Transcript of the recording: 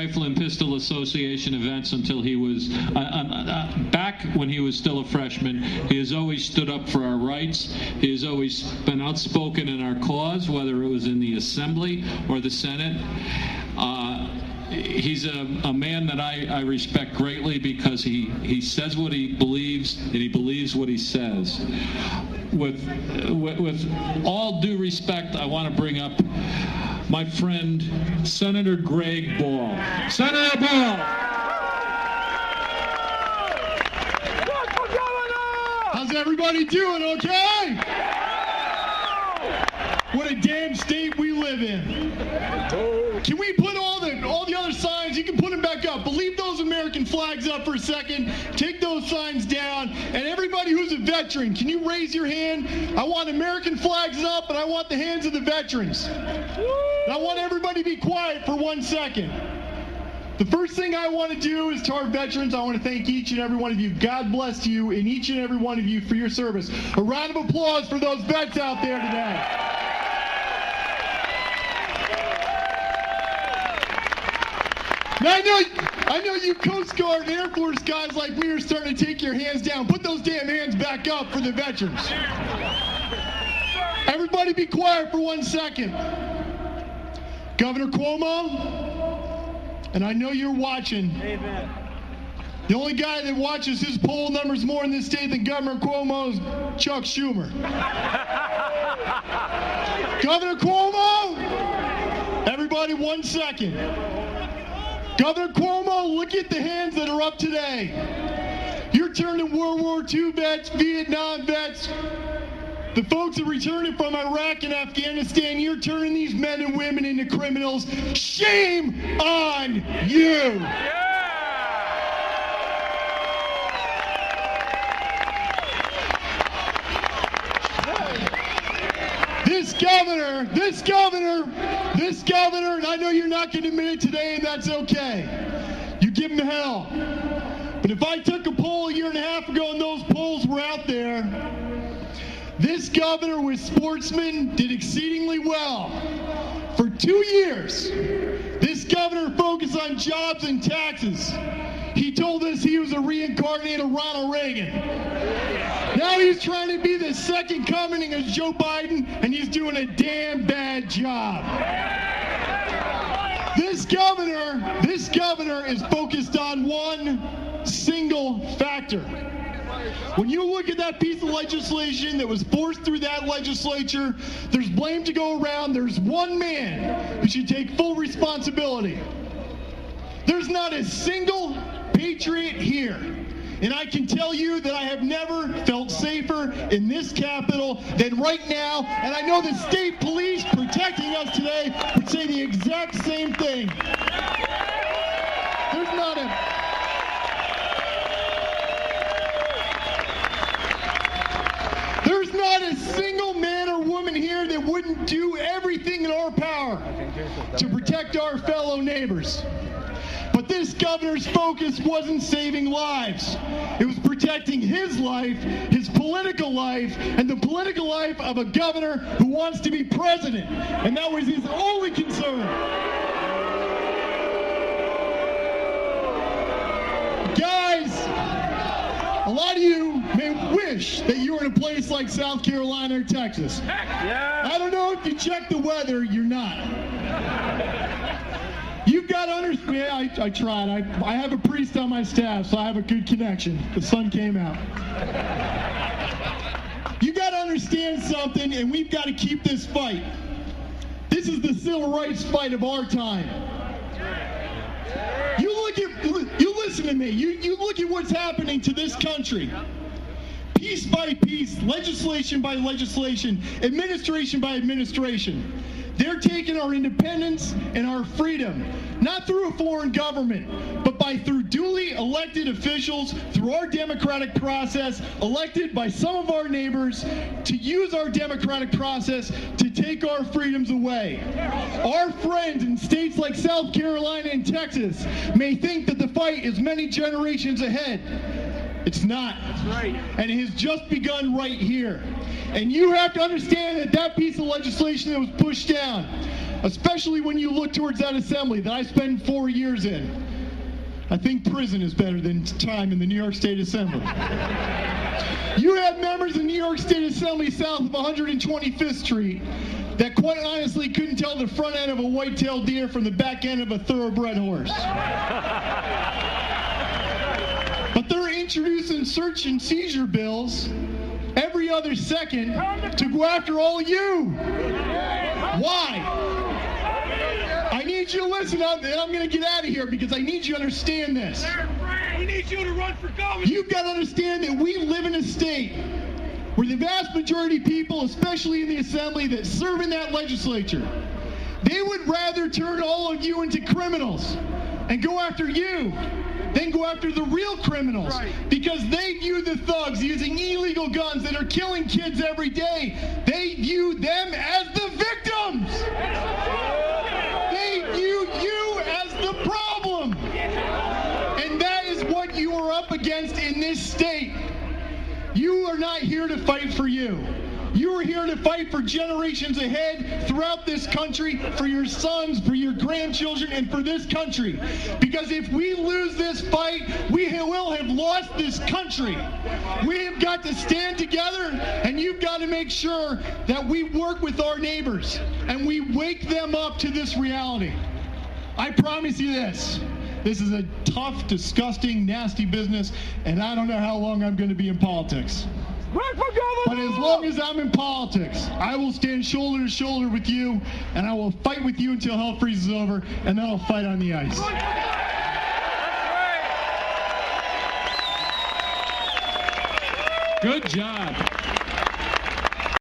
Rifle and Pistol Association events until he was, back when he was still a freshman. He has always stood up for our rights. He has always been outspoken in our cause, whether it was in the Assembly or the Senate. He's a man that I respect greatly because he says what he believes and he believes what he says. With all due respect, I want to bring up my friend, Senator Greg Ball. Senator Ball! How's everybody doing, okay? What a damn state we live in. Can we put all the other signs, you can put them back up, but leave those American flags up for a second, take those signs down, and everybody who's a veteran, can you raise your hand? I want American flags up, and I want the hands of the veterans. And I want everybody to be quiet for 1 second. The first thing I want to do is to our veterans, I want to thank each and every one of you. God bless you and each and every one of you for your service. A round of applause for those vets out there today. Now, I know you Coast Guard and Air Force guys like me are starting to take your hands down. Put those damn hands back up for the veterans. Everybody be quiet for 1 second. Governor Cuomo, and I know you're watching. Amen. The only guy that watches his poll numbers more in this state than Governor Cuomo is Chuck Schumer. Governor Cuomo, everybody 1 second. Governor Cuomo, look at the hands that are up today. You're turning World War II vets, Vietnam vets, the folks that returning from Iraq and Afghanistan, you're turning these men and women into criminals. Shame on you! This governor, and I know you're not going to admit it today, and that's okay. You give him hell. But if I took a poll a year and a half ago and those polls were out there, this governor with sportsmen did exceedingly well. For 2 years, this governor focused on jobs and taxes. He told us he was a reincarnated Ronald Reagan. Now he's trying to be the second coming of Joe Biden, and he's doing a damn bad job. This governor is focused on one single factor. When you look at that piece of legislation that was forced through that legislature, there's blame to go around. There's one man who should take full responsibility. There's not a single patriot here. And I can tell you that I have never felt safer in this Capitol than right now. And I know the state police protecting us today would say the exact same thing. There's not a single man or woman here that wouldn't do everything in our power to protect our fellow neighbors. But this governor's focus wasn't saving lives. It was protecting his life, his political life, and the political life of a governor who wants to be president. And that was his only concern. Guys, a lot of you may wish that you were in a place like South Carolina or Texas. Yeah. I don't know if you check the weather, you're not. You've got to understand, I tried. I have a priest on my staff, so I have a good connection. The sun came out. You got to understand something, and we've got to keep this fight. This is the civil rights fight of our time. You listen to me. You look at what's happening to this country. Piece by piece, legislation by legislation, administration by administration. They're taking our independence and our freedom, not through a foreign government, but through duly elected officials, through our democratic process, elected by some of our neighbors, to use our democratic process to take our freedoms away. Our friends in states like South Carolina and Texas may think that the fight is many generations ahead. It's not. That's right. And it has just begun right here. And you have to understand that that piece of legislation that was pushed down, especially when you look towards that assembly that I spent 4 years in. I think prison is better than time in the New York State Assembly. You have members of the New York State Assembly south of 125th Street that quite honestly couldn't tell the front end of a white-tailed deer from the back end of a thoroughbred horse. But they're introducing search and seizure bills every other second to go after all of you. Why? I need you to listen up, and I'm going to get out of here because I need you to understand this. We need you to run for governor. You've got to understand that we live in a state where the vast majority of people, especially in the assembly that serve in that legislature, they would rather turn all of you into criminals and go after you than go after the real criminals, because they view the thugs using illegal guns that are killing kids every day, they view them as the victims. They view you as the problem. And that is what you are up against in this state. You are not here to fight for you. You are here to fight for generations ahead throughout this country, for your sons, for your grandchildren, and for this country. Because if we lose this fight, we will have lost this country. We have got to stand together, and you've got to make sure that we work with our neighbors and we wake them up to this reality. I promise you this. This is a tough, disgusting, nasty business, and I don't know how long I'm going to be in politics. Run for governor! But as long as I'm in politics, I will stand shoulder to shoulder with you, and I will fight with you until hell freezes over, and then I'll fight on the ice. Good job.